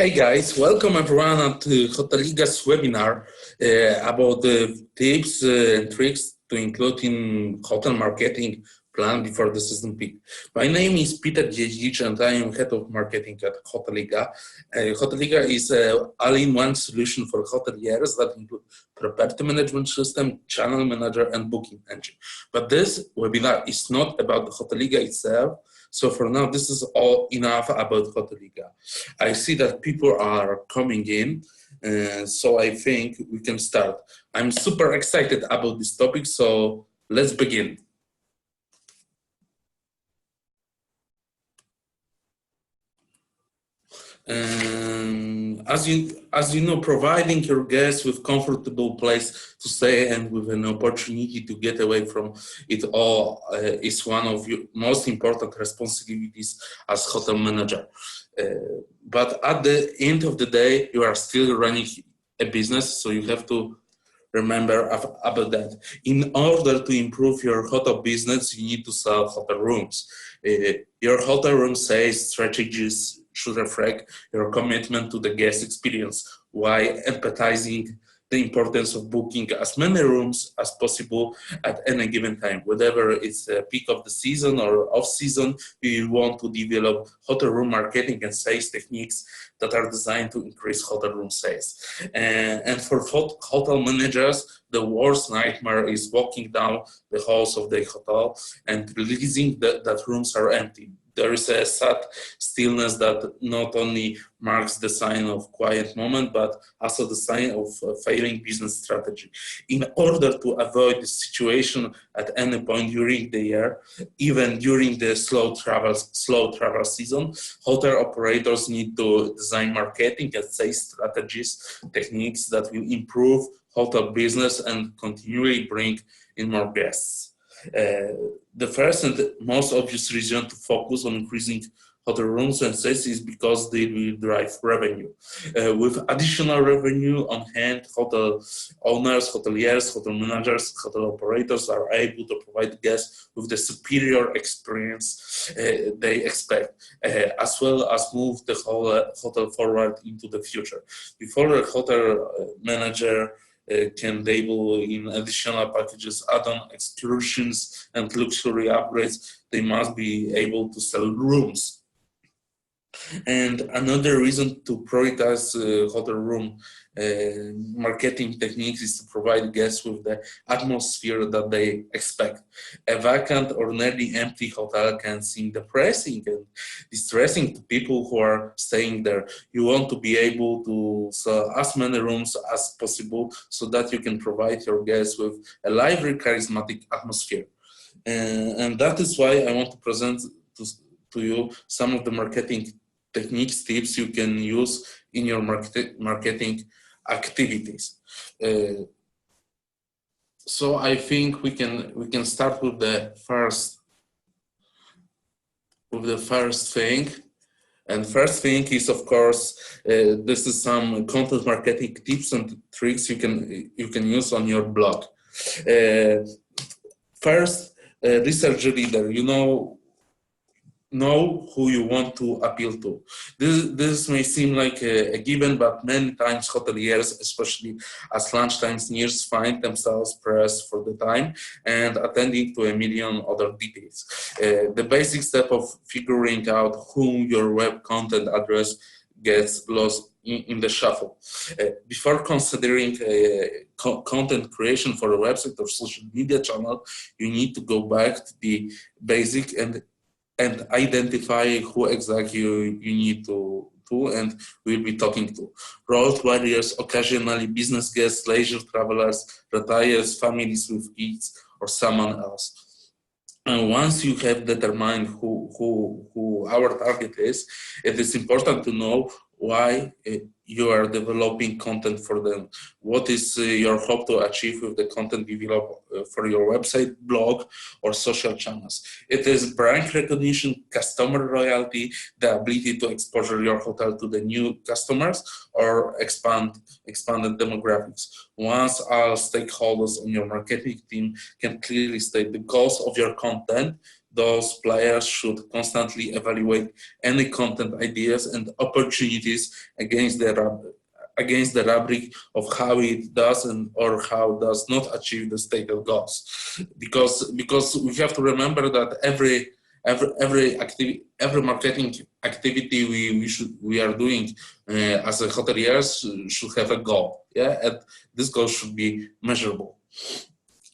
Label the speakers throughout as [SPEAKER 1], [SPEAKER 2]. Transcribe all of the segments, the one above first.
[SPEAKER 1] Hey guys, welcome everyone to Hoteliga's webinar about the tips and tricks to include in hotel marketing plan before the season peak. My name is Peter Dziedzic and I am head of marketing at Hoteliga. Hoteliga is an all-in-one solution for hoteliers that include property management system, channel manager, and booking engine. But this webinar is not about the Hoteliga itself. So for now, this is all enough about Hoteliga. I see that people are coming in, so I think we can start. I'm super excited about this topic, so let's begin. As you know, providing your guests with comfortable place to stay and with an opportunity to get away from it all is one of your most important responsibilities as hotel manager. But at the end of the day, you are still running a business, so you have to remember about that. In order to improve your hotel business, you need to sell hotel rooms. Your hotel room sales strategies should reflect your commitment to the guest experience while empathizing the importance of booking as many rooms as possible at any given time. Whether it's the peak of the season or off season, you want to develop hotel room marketing and sales techniques that are designed to increase hotel room sales. And for hotel managers, the worst nightmare is walking down the halls of the hotel and realizing that rooms are empty. There is a sad stillness that not only marks the sign of quiet moment, but also the sign of a failing business strategy. In order to avoid this situation at any point during the year, even during the slow travel season, hotel operators need to design marketing and sales strategies, techniques that will improve hotel business and continually bring in more guests. The first and most obvious reason to focus on increasing hotel rooms and sales is because they will drive revenue. With additional revenue on hand, hotel owners, hoteliers, hotel managers, hotel operators are able to provide guests with the superior experience they expect, as well as move the whole hotel forward into the future. Before a hotel manager can dabble in additional packages, add-on excursions, and luxury upgrades, they must be able to sell rooms. And another reason to prioritize hotel room marketing techniques is to provide guests with the atmosphere that they expect. A vacant or nearly empty hotel can seem depressing and distressing to people who are staying there. You want to be able to sell as many rooms as possible so that you can provide your guests with a lively, charismatic atmosphere. And that is why I want to present to you some of the marketing techniques, tips you can use in your marketing activities. So I think we can start with the first thing. And first thing is, of course, this is some content marketing tips and tricks you can use on your blog. First, research a leader. Know who you want to appeal to. This may seem like a given, but many times hoteliers, especially as lunchtimes nears, find themselves pressed for the time and attending to a million other details. The basic step of figuring out whom your web content address gets lost in the shuffle. Before considering content creation for a website or social media channel, you need to go back to the basic and identify who exactly you need to and will be talking to. Role warriors, occasionally business guests, leisure travelers, retirees, families with kids, or someone else. And once you have determined who our target is, it is important to know why you are developing content for them. What is your hope to achieve with the content developed for your website, blog, or social channels? It is brand recognition, customer loyalty, the ability to exposure your hotel to the new customers, or expanded demographics. Once all stakeholders on your marketing team can clearly state the goals of your content, those players should constantly evaluate any content ideas and opportunities against the rubric of how it does or how does not achieve the stated goals. Because we have to remember that every marketing activity we are doing as a hoteliers should have a goal. Yeah, and this goal should be measurable.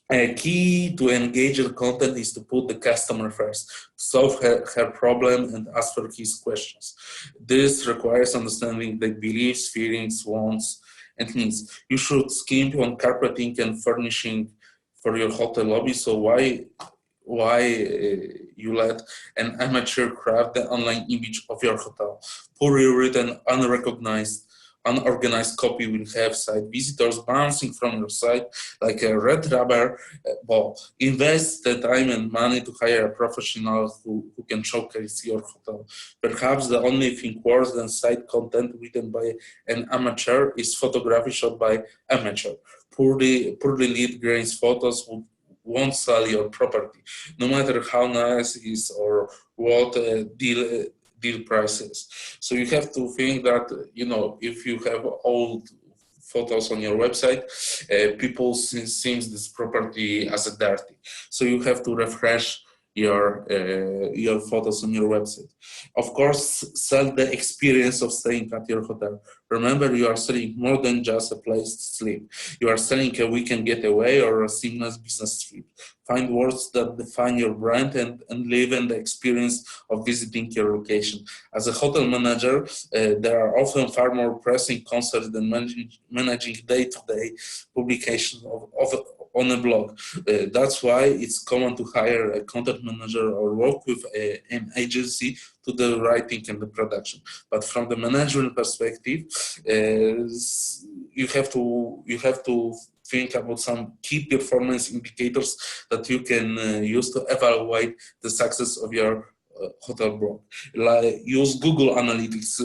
[SPEAKER 1] A key to engage in content is to put the customer first, solve her problem and ask for his questions. This requires understanding the beliefs, feelings, wants, and needs. You should skimp on carpeting and furnishing for your hotel lobby. So why you let an amateur craft the online image of your hotel? Poorly written, unorganized copy will have site visitors bouncing from your site like a red rubber ball. Invest the time and money to hire a professional who can showcase your hotel. Perhaps the only thing worse than site content written by an amateur is photography shot by amateur. Poorly lit grains photos won't sell your property, no matter how nice it is or what deal prices. So you have to think that, if you have old photos on your website, people seems this property as a dirty. So you have to refresh your photos on your website. Of course, sell the experience of staying at your hotel. Remember, you are selling more than just a place to sleep. You are selling a weekend getaway or a seamless business trip. Find words that define your brand and live in the experience of visiting your location. As a hotel manager, there are often far more pressing concerns than managing day-to-day publication on a blog. That's why it's common to hire a content manager or work with an agency to do the writing and the production. But from the management perspective, you have to think about some key performance indicators that you can use to evaluate the success of your hotel blog. Like use Google Analytics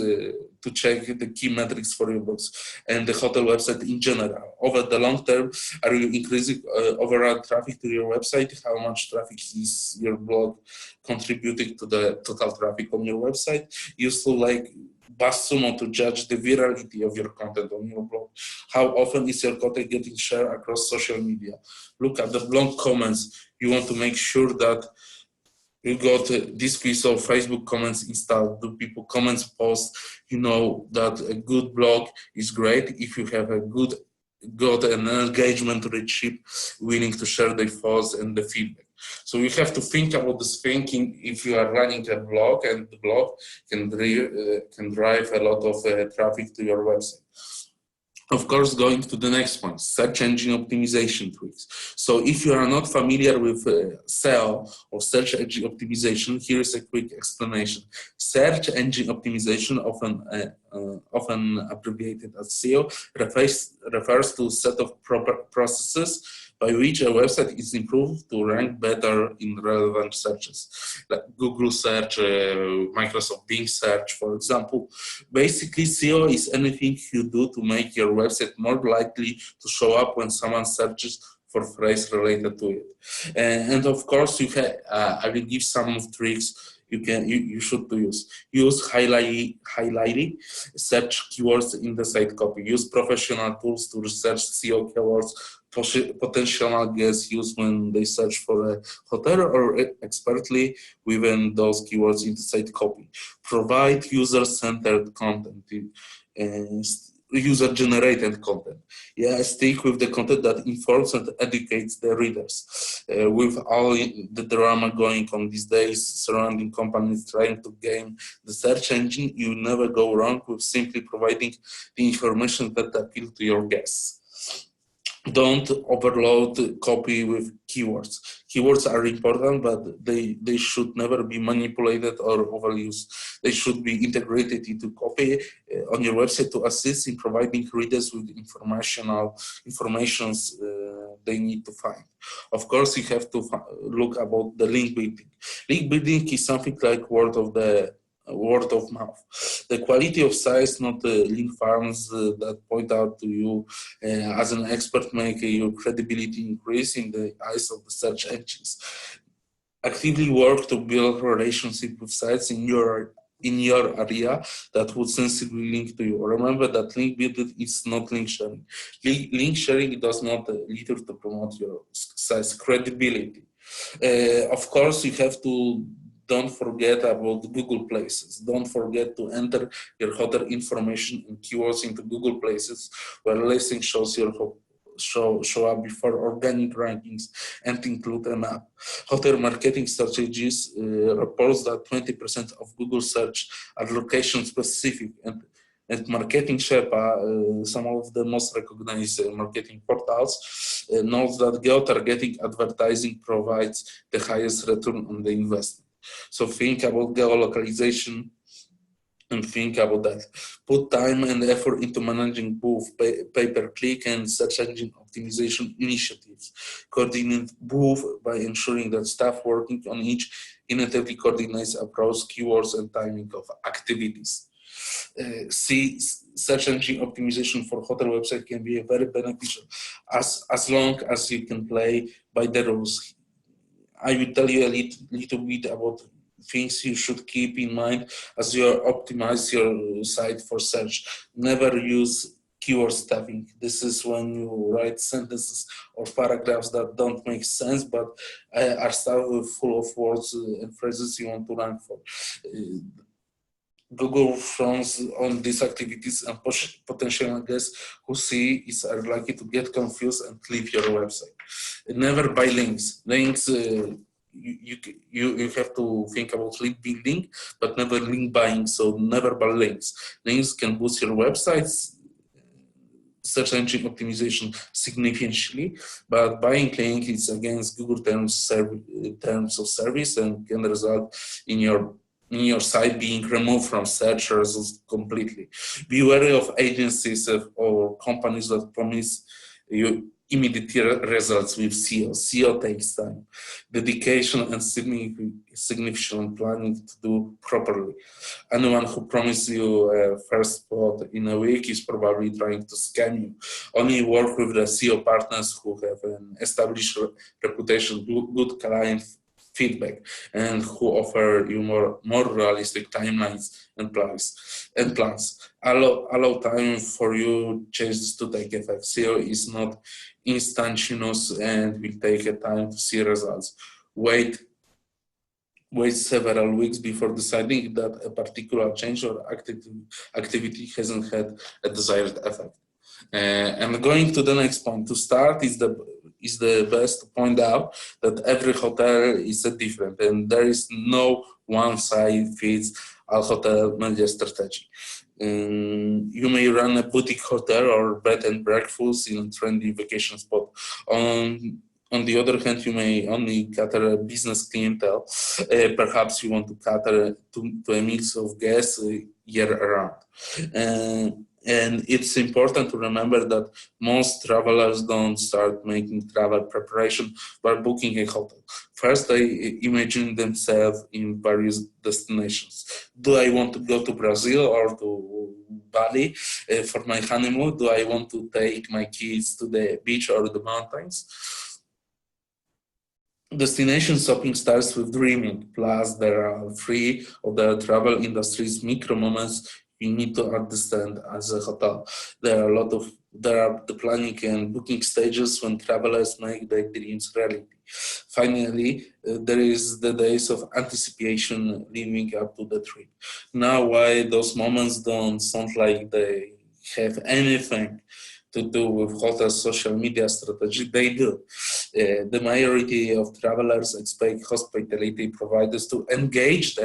[SPEAKER 1] to check the key metrics for your blogs and the hotel website in general. Over the long term, are you increasing overall traffic to your website? How much traffic is your blog contributing to the total traffic on your website? Useful like BuzzSumo to judge the virality of your content on your blog. How often is your content getting shared across social media? Look at the blog comments. You want to make sure that you got this piece of Facebook comments installed. Do people comments post? You know that a good blog is great if you have got an engagement rich willing to share their thoughts and the feedback. So you have to think about this thinking if you are running a blog, and the blog can drive a lot of traffic to your website. Of course, going to the next point, search engine optimization tweaks. So if you are not familiar with SEO or search engine optimization, here is a quick explanation. Search engine optimization, often abbreviated as SEO, refers to a set of proper processes by which a website is improved to rank better in relevant searches, like Google search, Microsoft Bing search, for example. Basically, SEO is anything you do to make your website more likely to show up when someone searches for phrase related to it. And of course, I will give some of tricks you should use. Use highlighting, search keywords in the site copy. Use professional tools to research SEO keywords potential guests use when they search for a hotel, or expertly within those keywords in the site copy. Provide user-centered content, user-generated content. Stick with the content that informs and educates the readers. With all the drama going on these days surrounding companies trying to gain the search engine, you never go wrong with simply providing the information that appeals to your guests. Don't overload the copy with keywords. Keywords are important, but they should never be manipulated or overused. They should be integrated into copy on your website to assist in providing readers with informations they need to find. Of course, you have to look about the link building. Link building is something like word of mouth. The quality of sites, not the link farms that point out to you as an expert, make your credibility increase in the eyes of the search engines. Actively work to build relationship with sites in your area that would sensibly link to you. Remember that link building is not link sharing. Link sharing does not lead you to promote your site's credibility. Of course, you have to don't forget about Google Places. Don't forget to enter your hotel information and keywords into Google Places, where listing shows show up before organic rankings and include a map. Hotel marketing strategies reports that 20% of Google search are location specific, and Marketing Sherpa, some of the most recognized marketing portals, notes that geo-targeting advertising provides the highest return on the investment. So think about geolocalization and think about that. Put time and effort into managing both pay-per-click and search engine optimization initiatives. Coordinate both by ensuring that staff working on each initiative coordinates approach, keywords, and timing of activities. See, search engine optimization for hotel website can be very beneficial as long as you can play by the rules. I will tell you a little bit about things you should keep in mind as you optimize your site for search. Never use keyword stuffing. This is when you write sentences or paragraphs that don't make sense but are stuffed full of words and phrases you want to rank for. Google frowns on these activities, and potential guests who see it are likely to get confused and leave your website. Never buy links. Links, you have to think about link building, but never link buying. So never buy links. Links can boost your websites search engine optimization significantly, but buying link is against Google terms of service and can result in your site being removed from search results completely. Be wary of agencies or companies that promise you immediate results with SEO. SEO takes time, dedication, and significant planning to do properly. Anyone who promises you a first spot in a week is probably trying to scam you. Only work with the SEO partners who have an established reputation, good client feedback, and who offer you more realistic timelines and plans. Allow time for you changes to take effect. SEO is not instantaneous and will take a time to see results. Wait several weeks before deciding that a particular change or activity hasn't had a desired effect. And going to the next point, to start is the best to point out that every hotel is different and there is no one size fits all hotel media strategy. You may run a boutique hotel or bed and breakfast in a trendy vacation spot. On the other hand, you may only cater a business clientele. Perhaps you want to cater to a mix of guests year round. And it's important to remember that most travelers don't start making travel preparation by booking a hotel. First, they imagine themselves in various destinations. Do I want to go to Brazil or to Bali for my honeymoon? Do I want to take my kids to the beach or the mountains? Destination shopping starts with dreaming. Plus, there are three of the travel industry's micro moments you need to understand as a hotel. There are the planning and booking stages when travelers make their dreams reality. Finally, there is the days of anticipation leading up to the trip. Now, why those moments don't sound like they have anything to do with hotel social media strategy, they do. The majority of travelers expect hospitality providers to engage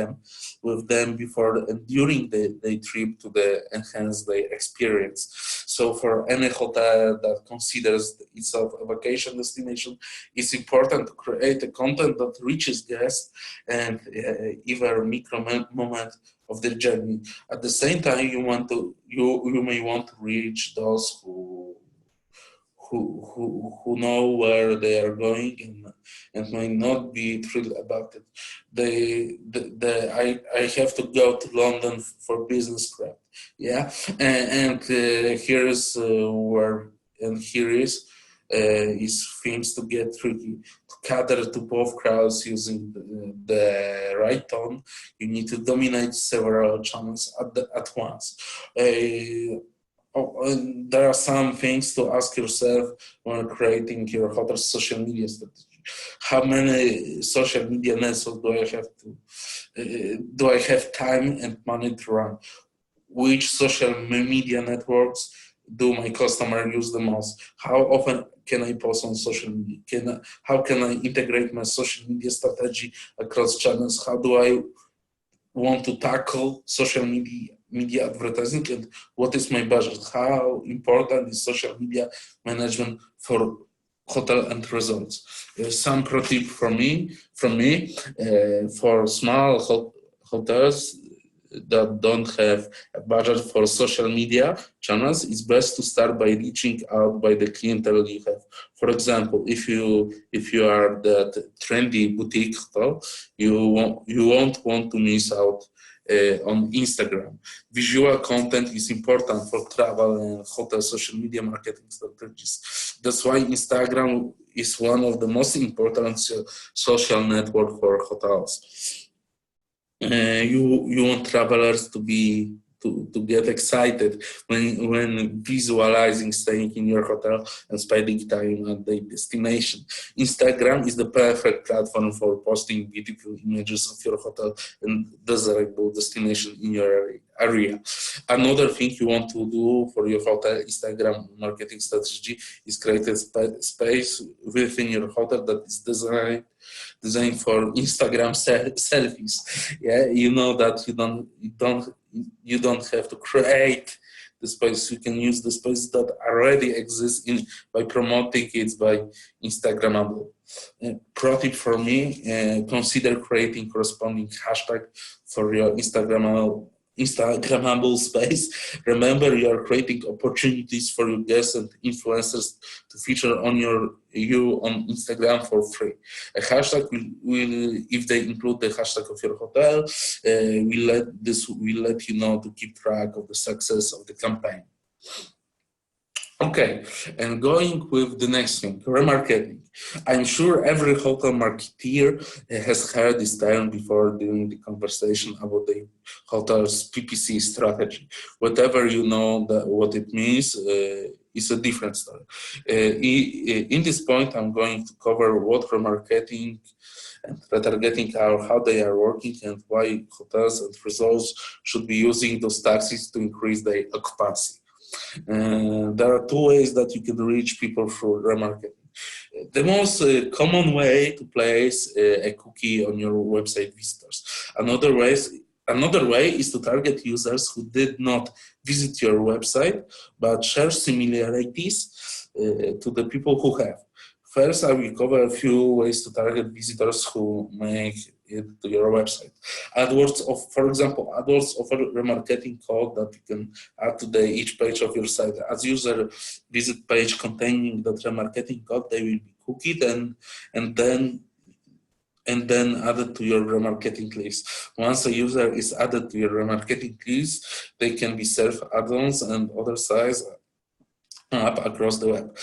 [SPEAKER 1] with them before and during the trip to enhance their experience. So for any hotel that considers itself a vacation destination, it's important to create a content that reaches guests and even micro moment of their journey. At the same time, you may want to reach those who know where they are going and might not be thrilled about it. I have to go to London for business crap. Yeah, and here's where and here is things to get tricky. To cater to both crowds using the right tone, you need to dominate several channels at once. And there are some things to ask yourself when creating your hotel social media strategy. How many social media networks do I have to? Do I have time and money to run? Which social media networks do my customer use the most? How often can I post on social media? How can I integrate my social media strategy across channels? How do I want to tackle social media advertising, and what is my budget? How important is social media management for hotel and resorts? Some pro tip from me for small hotels that don't have a budget for social media channels, it's best to start by reaching out by the clientele you have. For example, if you are that trendy boutique hotel, you won't want to miss out on Instagram. Visual content is important for travel and hotel social media marketing strategies. That's why Instagram is one of the most important social network for hotels. You want travelers to get excited when visualizing staying in your hotel and spending time at the destination. Instagram is the perfect platform for posting beautiful images of your hotel and desirable destination in your area. Another thing you want to do for your hotel Instagram marketing strategy is create a space within your hotel that is designed for Instagram selfies. Yeah, you know that you don't have to create the space. You can use the space that already exists by promoting it by Instagrammable. Pro tip for me: consider creating corresponding hashtag for your Instagrammable space. Remember, you are creating opportunities for your guests and influencers to feature you on Instagram for free. A hashtag will if they include the hashtag of your hotel, will let you know to keep track of the success of the campaign. Okay, and going with the next thing, remarketing. I'm sure every hotel marketeer has heard this term before during the conversation about the hotel's PPC strategy. Whatever you know what it means is a different story. In this point, I'm going to cover what remarketing and retargeting are, how they are working, and why hotels and resorts should be using those tactics to increase their occupancy. There are two ways that you can reach people through remarketing. The most common way to place a cookie on your website visitors. Another way is to target users who did not visit your website but share similarities to the people who have. First, I will cover a few ways to target visitors who make it to your website. For example, AdWords offer remarketing code that you can add to each page of your site. As user visit page containing that remarketing code, they will be cookied and then added to your remarketing list. Once a user is added to your remarketing list, they can be served add-ons and other sites up across the web.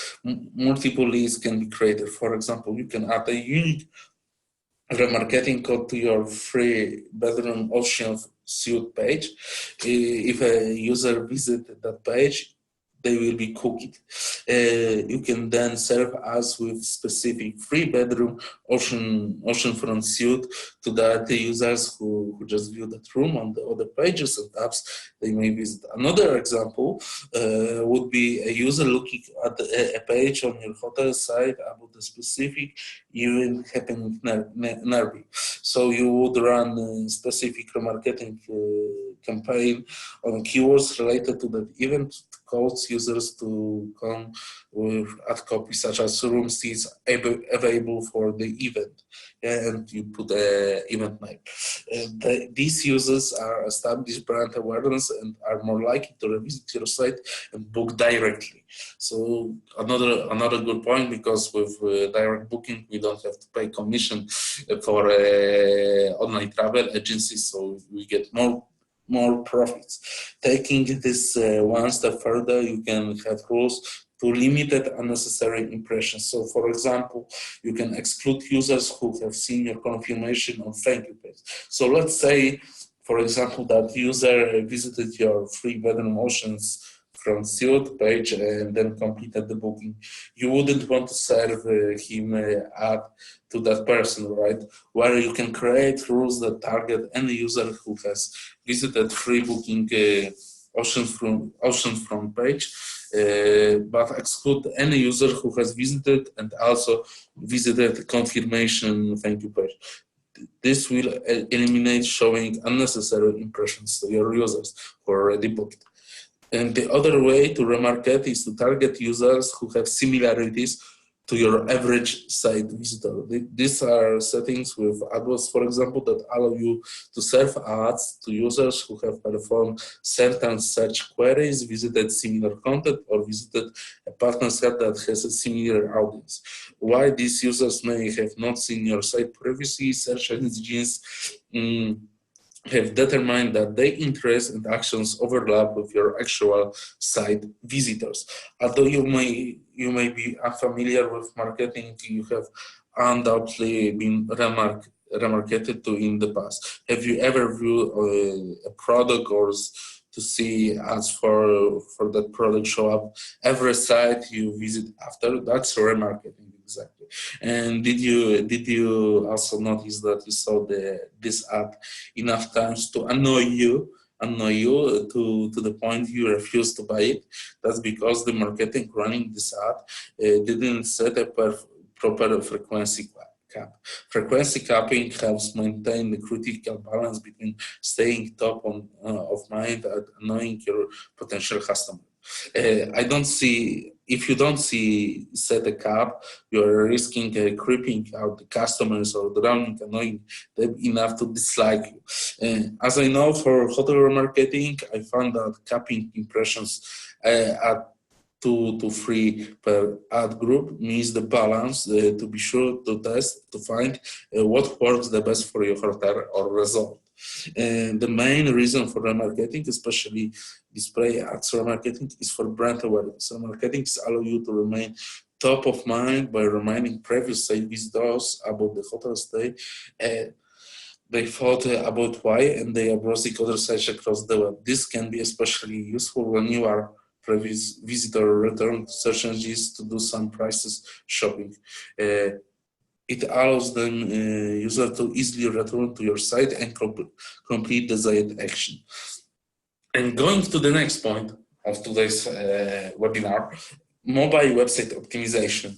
[SPEAKER 1] Multiple lists can be created. For example, you can add a unique remarketing code to your free bedroom ocean suite page. If a user visits that page, they will be cookied. You can then serve us with specific free bedroom oceanfront suite to the users who just view that room on the other pages and tabs they may visit. Another example would be a user looking at a page on your hotel site about a specific event happening nearby. So you would run a specific remarketing campaign on keywords related to that event, calls users to come with ad copies such as room seats available for the event, and you put a event name. These users are established brand awareness and are more likely to revisit your site and book directly. So another good point, because with direct booking we don't have to pay commission for online travel agencies, so we get more profits. Taking this one step further, you can have rules to limit unnecessary impressions. So, for example, you can exclude users who have seen your confirmation on thank you page. So let's say, for example, that user visited your free bedroom options from suite page and then completed the booking. You wouldn't want to serve him ad to that person, right? Where you can create rules that target any user who has visited free booking option from page, but exclude any user who has visited and also visited confirmation thank you page. This will eliminate showing unnecessary impressions to your users who already booked. And the other way to remarket is to target users who have similarities to your average site visitor. These are settings with AdWords, for example, that allow you to serve ads to users who have performed certain search queries, visited similar content, or visited a partner site that has a similar audience. Why these users may have not seen your site previously, search engines have determined that their interests and actions overlap with your actual site visitors. Although you may be unfamiliar with marketing, you have undoubtedly been remarketed to in the past. Have you ever viewed a product or to see ads for that product show up every site you visit after? That's remarketing, exactly. And did you also notice that you saw this ad enough times to annoy you to the point you refuse to buy it? That's because the marketing running this ad didn't set a proper frequency cap. Frequency capping helps maintain the critical balance between staying top of mind and annoying your potential customer. I don't see If you don't set a cap, you're risking creeping out the customers or drowning, annoying them enough to dislike you. As I know, for hotel remarketing, I found that capping impressions at 2 to 3 per ad group means the balance to be sure to test to find what works the best for your hotel or resort. And the main reason for remarketing, especially display ads remarketing, is for brand awareness. Remarketing allow you to remain top of mind by reminding previous site visitors about the hotel stay. They thought about why, and they are browsing other sites across the web. This can be especially useful when you are previous visitor return to search engines to do some prices shopping. It allows them user to easily return to your site and complete desired action. And going to the next point of today's webinar, mobile website optimization.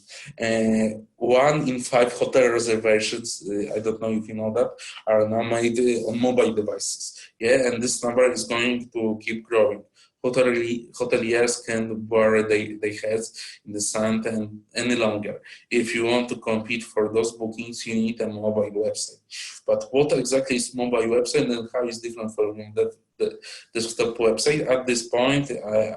[SPEAKER 1] 1 in 5 hotel reservations, I don't know if you know that, are now made on mobile devices. Yeah, and this number is going to keep growing. Hoteliers can bury their heads in the sand and any longer. If you want to compete for those bookings, you need a mobile website. But what exactly is mobile website and how is different from the desktop website? At this point,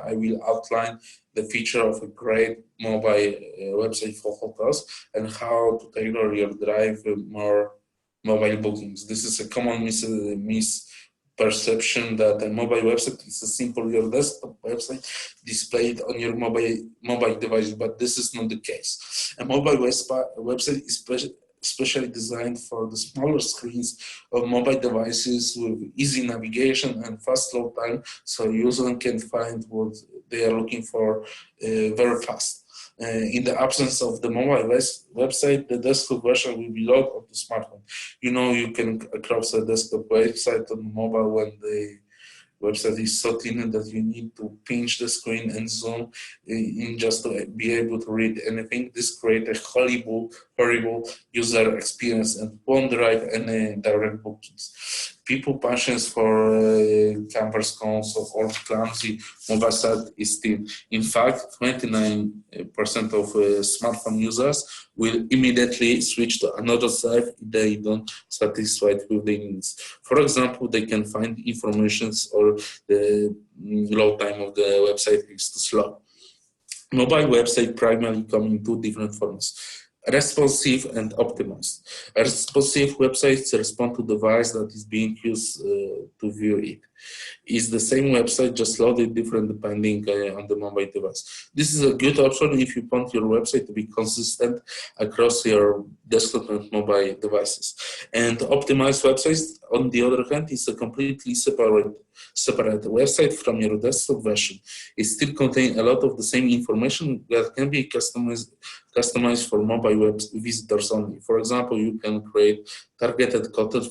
[SPEAKER 1] I will outline the feature of a great mobile website for hotels and how to tailor your drive more mobile bookings. This is a common misperception that a mobile website is a simple your desktop website displayed on your mobile device, but this is not the case. A mobile website is specially designed for the smaller screens of mobile devices with easy navigation and fast load time, so users can find what they are looking for very fast. In the absence of the mobile website, the desktop version will be logged on the smartphone. You know, you can cross a desktop website on mobile when Website is so thin that you need to pinch the screen and zoom in just to be able to read anything. This creates a horrible user experience and won't drive any direct bookings. People passions for canvas console or clumsy mobile site is thin. In fact, 29% of smartphone users will immediately switch to another site if they don't satisfied with their needs. For example, they can find information or the load time of the website is too slow. Mobile website primarily come in two different forms: responsive and optimized. A responsive websites respond to the device that is being used to view it. It's the same website, just loaded different depending on the mobile device. This is a good option if you want your website to be consistent across your desktop and mobile devices. And optimized websites, on the other hand, is a completely separate website from your desktop version. It still contains a lot of the same information that can be customized for mobile web visitors only. For example, you can create targeted content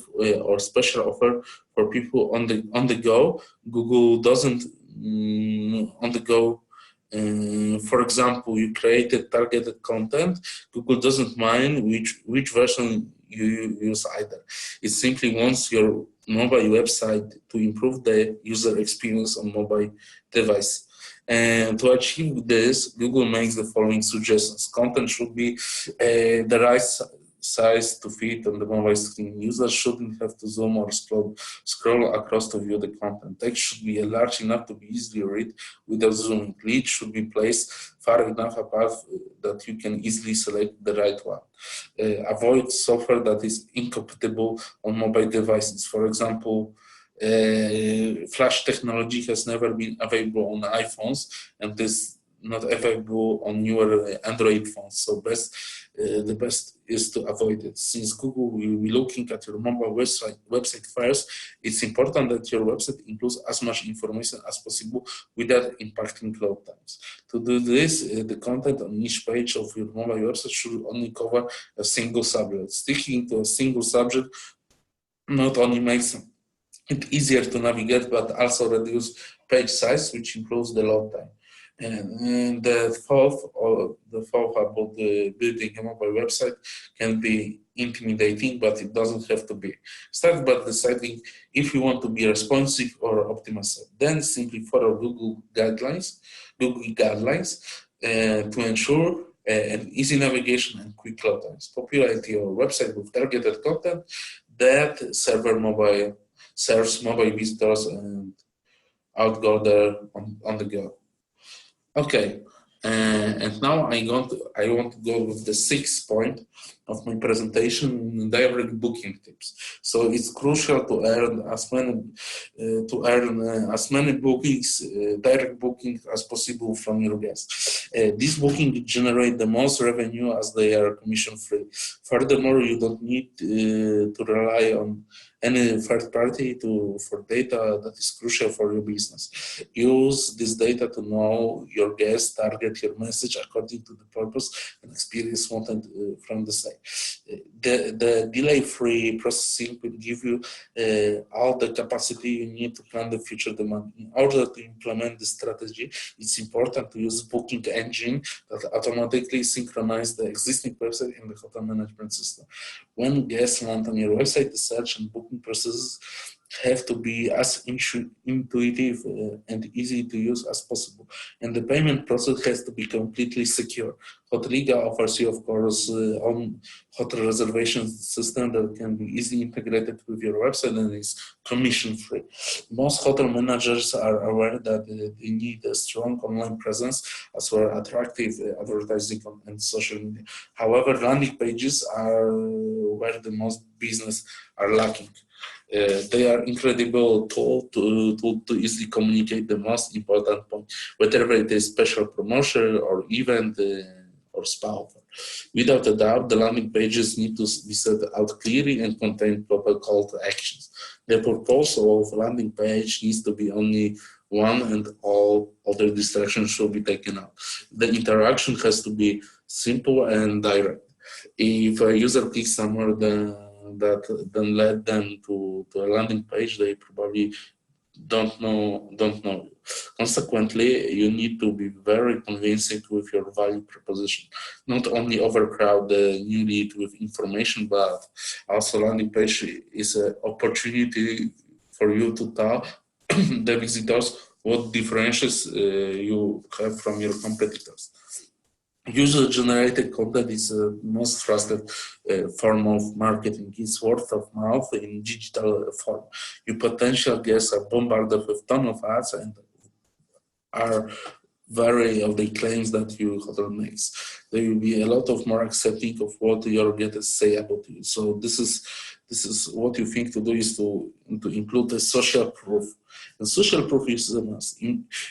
[SPEAKER 1] or special offer for people on the go. Google doesn't on the go. For example, you created targeted content. Google doesn't mind which version you use either. It simply wants your mobile website to improve the user experience on mobile device. And to achieve this, Google makes the following suggestions. Content should be the right size to fit on the mobile screen. Users shouldn't have to zoom or scroll across to view the content. Text should be large enough to be easily read without zooming. Lead should be placed far enough above that you can easily select the right one. Avoid software that is incompatible on mobile devices. For example, Flash technology has never been available on iPhones and is not available on newer Android phones. So the best is to avoid it. Since Google will be looking at your mobile website first, it's important that your website includes as much information as possible without impacting load times. To do this, the content on each page of your mobile website should only cover a single subject. Sticking to a single subject not only makes it easier to navigate, but also reduce page size, which improves the load time. And the fourth about the building a mobile website can be intimidating, but it doesn't have to be. Start by deciding if you want to be responsive or optimized. Then simply follow Google guidelines to ensure an easy navigation and quick load times. Populate your website with targeted content that serves mobile visitors and outgo there on the go. Okay, and now I want to go with the sixth point of my presentation: direct booking tips. So it's crucial to earn as many bookings, direct bookings as possible from your guests. These bookings generate the most revenue as they are commission free. Furthermore, you don't need to rely on any third party for data that is crucial for your business. Use this data to know your guests, target your message according to the purpose and experience wanted from the site. The delay-free processing will give you all the capacity you need to plan the future demand. In order to implement this strategy, it's important to use booking engine that automatically synchronize the existing website in the hotel management system. When guests land on your website, the search and booking processes have to be as intuitive and easy to use as possible. And the payment process has to be completely secure. Hoteliga offers you, of course, own hotel reservation system that can be easily integrated with your website and is commission-free. Most hotel managers are aware that they need a strong online presence as well as attractive advertising and social media. However, landing pages are where the most business are lacking. They are incredible tool to easily communicate the most important point, whether it is special promotion or event or spa offer. Without a doubt, the landing pages need to be set out clearly and contain proper call to actions. The purpose of landing page needs to be only one, and all other distractions should be taken out. The interaction has to be simple and direct. If a user clicks somewhere, then led them to a landing page, they probably don't know you. Consequently, you need to be very convincing with your value proposition. Not only overcrowd the new lead with information, but also landing page is an opportunity for you to tell the visitors what differentiates you have from your competitors. User-generated content is the most trusted form of marketing. It's word of mouth in digital form. Your potential guests are bombarded with ton of ads and are vary of the claims that your hotel makes. There will be a lot of more accepting of what your guests say about you. So this is what you think to do is to include the social proof. And social proof is a must.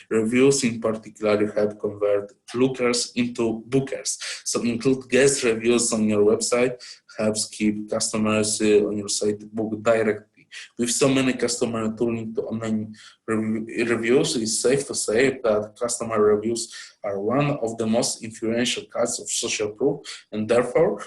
[SPEAKER 1] Reviews in particular help convert lookers into bookers. So include guest reviews on your website helps keep customers on your site book directly. With so many customers turning to online reviews, it's safe to say that customer reviews are one of the most influential kinds of social proof, and therefore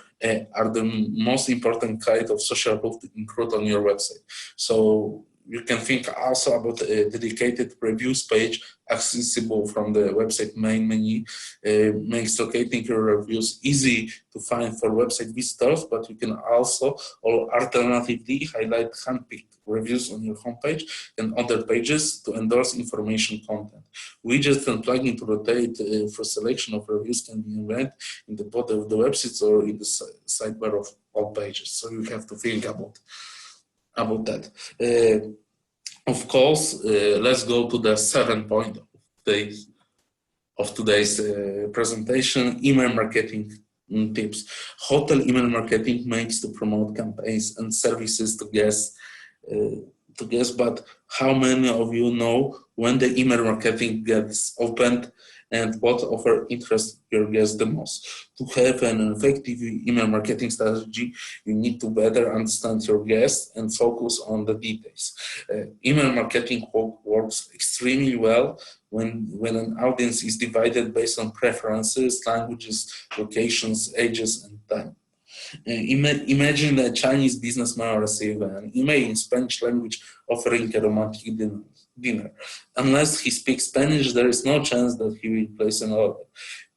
[SPEAKER 1] are the most important kind of social proof to include on your website. So you can think also about a dedicated reviews page accessible from the website main menu. Makes locating your reviews easy to find for website visitors, but you can also, or alternatively, highlight handpicked reviews on your homepage and other pages to endorse information content. Widgets and plugins to rotate for selection of reviews can be embedded in the body of the websites or in the sidebar of all pages. So you have to think about that. Of course, let's go to the 7th point of today's presentation: email marketing tips. Hotel email marketing makes to promote campaigns and services to guests. But how many of you know when the email marketing gets opened and what offer interests your guests the most? To have an effective email marketing strategy, you need to better understand your guests and focus on the details. Email marketing works extremely well when an audience is divided based on preferences, languages, locations, ages, and time. Imagine a Chinese businessman receive an email in Spanish language offering a romantic dinner. Unless he speaks Spanish, there is no chance that he will place an order.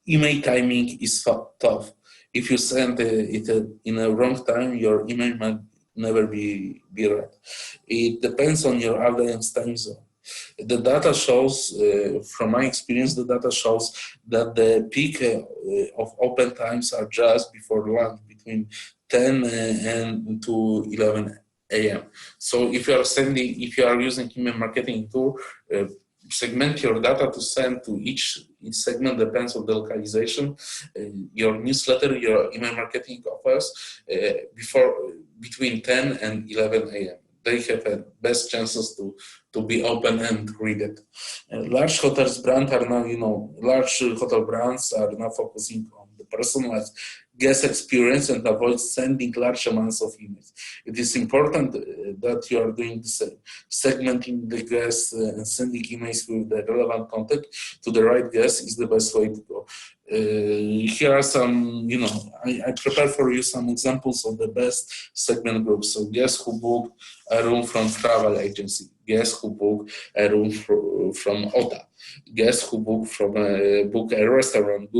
[SPEAKER 1] Email timing is tough. If you send it in a wrong time, your email might never be read. It depends on your audience time zone. The data shows, from my experience, the data shows that the peak of open times are just before lunch, between 10 and to 11 a.m. So if you are using email marketing tool, segment your data to send to each segment depends on the localization. Your newsletter, your email marketing offers between 10 and 11 a.m. They have the best chances to be open and read it. Large hotels brand are now, large hotel brands are now focusing on the personalized guest experience and avoid sending large amounts of emails. It is important that you are doing the same, segmenting the guests and sending emails with the relevant content to the right guest is the best way to go. Here are some, I prepared for you some examples of the best segment groups. So guests who book a room from travel agency, guests who book a room from OTA, guests who book a restaurant,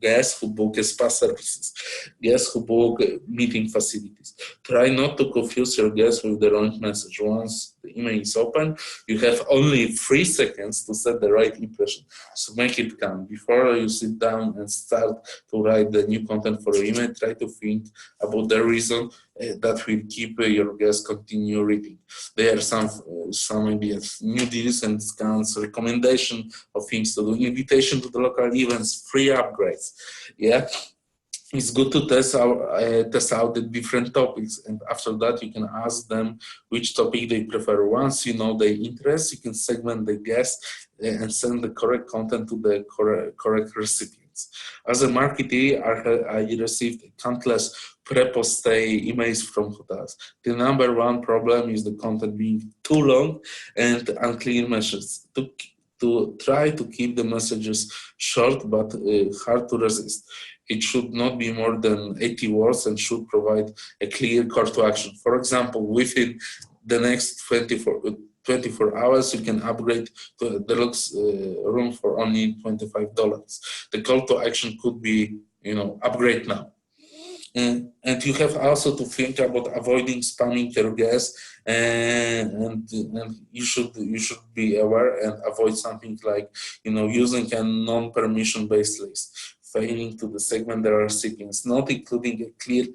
[SPEAKER 1] guests who book spa services, guests who book meeting facilities. Try not to confuse your guests with the wrong message. Once the email is open, you have only 3 seconds to set the right impression. So make it count. Before you sit down and start to write the new content for your email, try to think about the reason that will keep your guests continue reading. There are some ideas, new deals and discounts, recommendation of things to do, invitation to the local events, free upgrades. Yeah, it's good to test out the different topics, and after that you can ask them which topic they prefer. Once you know their interests, you can segment the guests and send the correct content to the correct recipients. As a marketer, I received countless pre-post-stay emails from hotels. The number one problem is the content being too long and unclear messages. To try to keep the messages short but hard to resist. It should not be more than 80 words and should provide a clear call to action. For example, within the next 24 hours, you can upgrade to a deluxe room for only $25. The call to action could be, upgrade now. And you have also to think about avoiding spamming your guests, and you should be aware and avoid something like using a non-permission based list, failing to the segment there are settings, not including a clear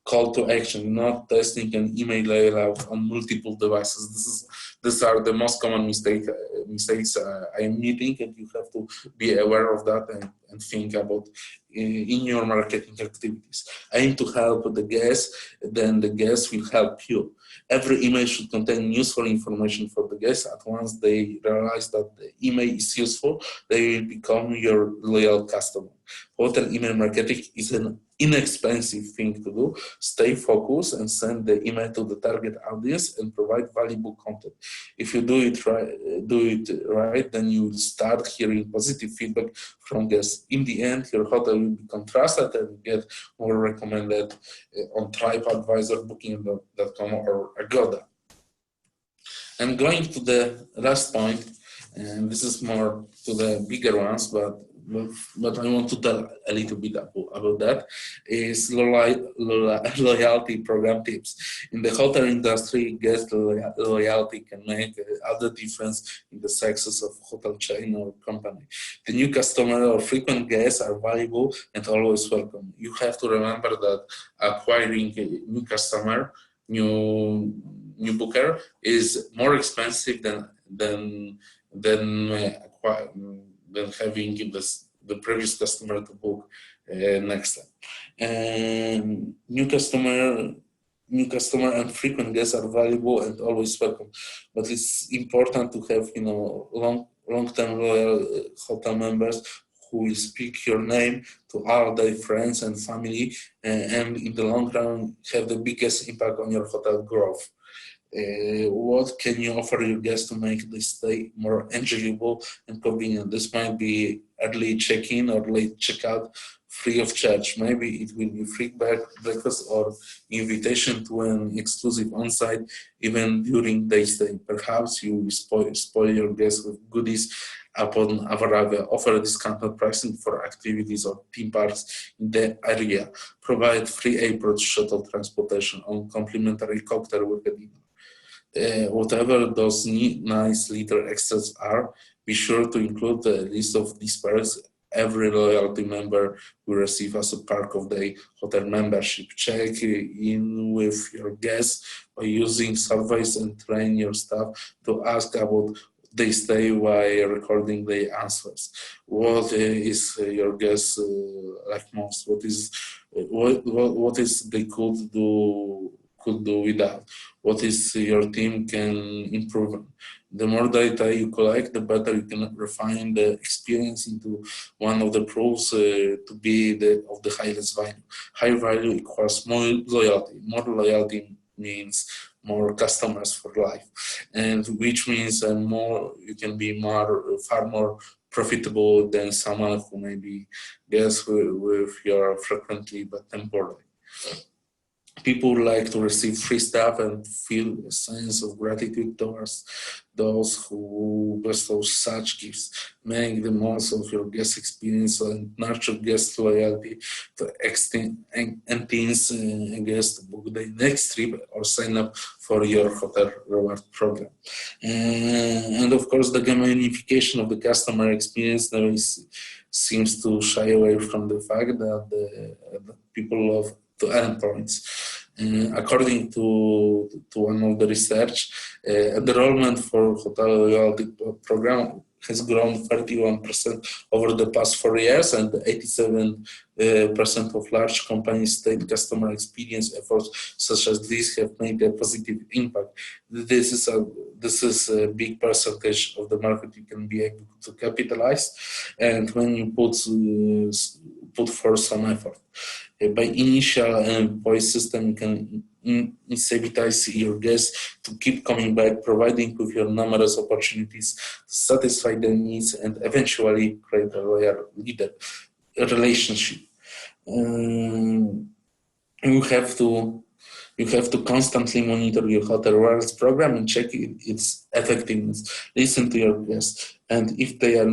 [SPEAKER 1] call to action, not testing an email layout on multiple devices. These are the most common mistakes I am meeting, and you have to be aware of that and think about in your marketing activities. Aim to help the guest, then the guest will help you. Every email should contain useful information for the guests. At once they realize that the email is useful, they will become your loyal customer. Hotel email marketing is an inexpensive thing to do. Stay focused and send the email to the target audience and provide valuable content. If you do it right, then you will start hearing positive feedback from guests. In the end, your hotel will become trusted and get more recommended on TripAdvisor, Booking.com, or Agoda. And going to the last point, and this is more to the bigger ones, but I want to tell a little bit about that, is loyalty program tips. In the hotel industry, guest loyalty can make all the difference in the success of hotel chain or company. The new customer or frequent guests are valuable and always welcome. You have to remember that acquiring a new customer, new booker, is more expensive than having the previous customer to book next time. And new customer and frequent guests are valuable and always welcome. But it's important to have long-term loyal hotel members who will speak your name to all their friends and family, and in the long run have the biggest impact on your hotel growth. What can you offer your guests to make the stay more enjoyable and convenient? This might be early check-in or late checkout, free of charge. Maybe it will be free breakfast or invitation to an exclusive on-site even during their stay. Perhaps you will spoil your guests with goodies upon arrival. Offer discounted pricing for activities or theme parks in the area. Provide free airport shuttle transportation on complimentary cocktail with a dinner. Whatever those nice little extras are, be sure to include the list of these perks every loyalty member will receive as a part of their hotel membership. Check in with your guests by using surveys and train your staff to ask about they stay while recording their answers. What is your guest like most? What is they could do without? What is your team can improve? The more data you collect, the better you can refine the experience into one of the pros to be of the highest value. High value equals more loyalty. More loyalty means more customers for life, and which means you can be far more profitable than someone who maybe guests with you frequently but temporarily. People like to receive free stuff and feel a sense of gratitude towards those who bestow such gifts. Make the most of your guest experience and nurture guest loyalty to entice guests to book the next trip or sign up for your hotel reward program. And of course, the gamification of the customer experience never seems to shy away from the fact that people love to earn points. According to one of the research, enrollment for hotel loyalty program has grown 31% over the past 4 years, and 87% of large companies state customer experience efforts such as these have made a positive impact. This is a big percentage of the market you can be able to capitalize, and when you put forth some effort. By initial voice system, you can incentivize your guests to keep coming back, providing with your numerous opportunities to satisfy their needs and eventually create a loyal relationship. You You have to constantly monitor your hotel rewards program and check its effectiveness. Listen to your guests, and if you are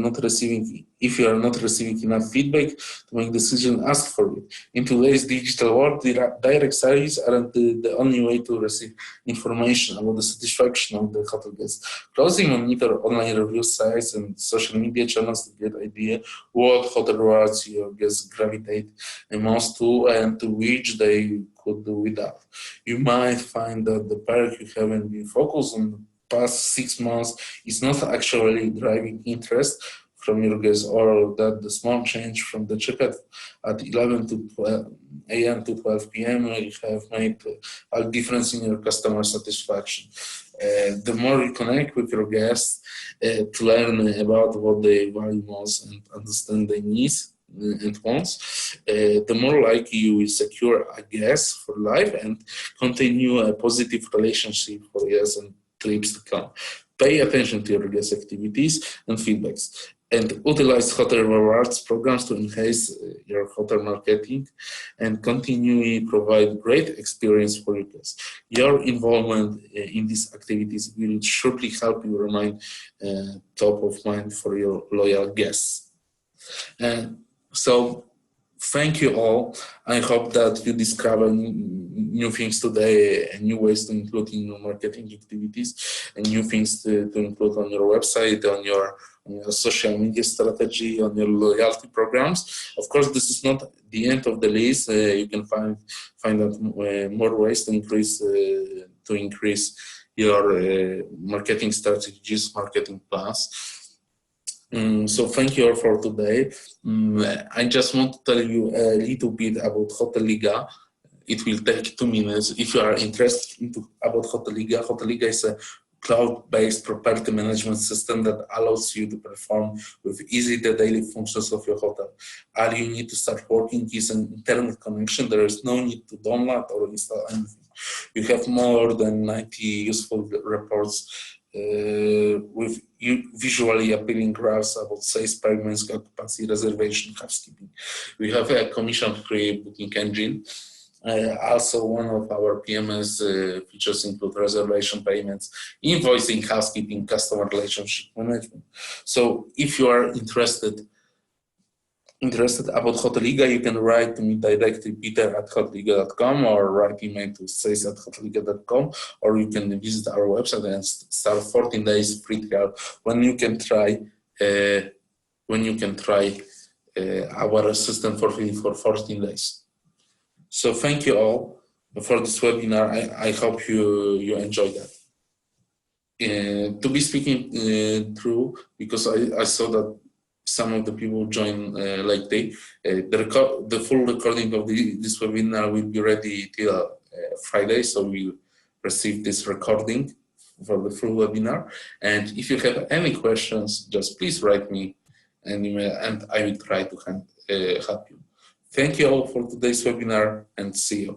[SPEAKER 1] not receiving enough feedback to make decision, ask for it. In today's digital world, direct surveys aren't the only way to receive information about the satisfaction of the hotel guests. Closely monitor online review sites and social media channels to get idea what hotel rewards your guests gravitate most to and to which they could do without. You might find that the perk you haven't been focused on the past 6 months is not actually driving interest from your guests, or that the small change from the checkout at 11 to 12 a.m. to 12 p.m. will have made a difference in your customer satisfaction. The more you connect with your guests to learn about what they value most and understand their needs and wants, the more likely you will secure a guest for life and continue a positive relationship for years and trips to come. Pay attention to your guest activities and feedbacks, and utilize hotel rewards programs to enhance your hotel marketing and continually provide great experience for your guests. Your involvement in these activities will surely help you remain top of mind for your loyal guests. And so, thank you all. I hope that you discover new things today and new ways to include in your marketing activities and new things to include on your website, on your social media strategy, on your loyalty programs. Of course, this is not the end of the list. You can find out more ways to increase your marketing strategies, marketing plans. So thank you all for today. I just want to tell you a little bit about hoteliga. It will take 2 minutes. If you are interested about hoteliga is a cloud-based property management system that allows you to perform with easy the daily functions of your hotel. All you need to start working is an internet connection. There is no need to download or install anything. You have more than 90 useful reports with visually appealing graphs about sales, payments, occupancy, reservation, housekeeping. We have a commission-free booking engine. Also, one of our PMS features include reservation payments, invoicing, housekeeping, customer relationship management. So if you are interested about hoteliga, you can write to me directly, peter@hoteliga.com, or write email to sales@hoteliga.com, or you can visit our website and start 14 days free trial when you can try our system for free for 14 days. So thank you all for this webinar. I hope you enjoyed that. To be speaking true, because I saw that some of the people join the full recording of this webinar will be ready till Friday, so we'll receive this recording for the full webinar. And if you have any questions, just please write me an email and I will try to help you. Thank you all for today's webinar, and see you.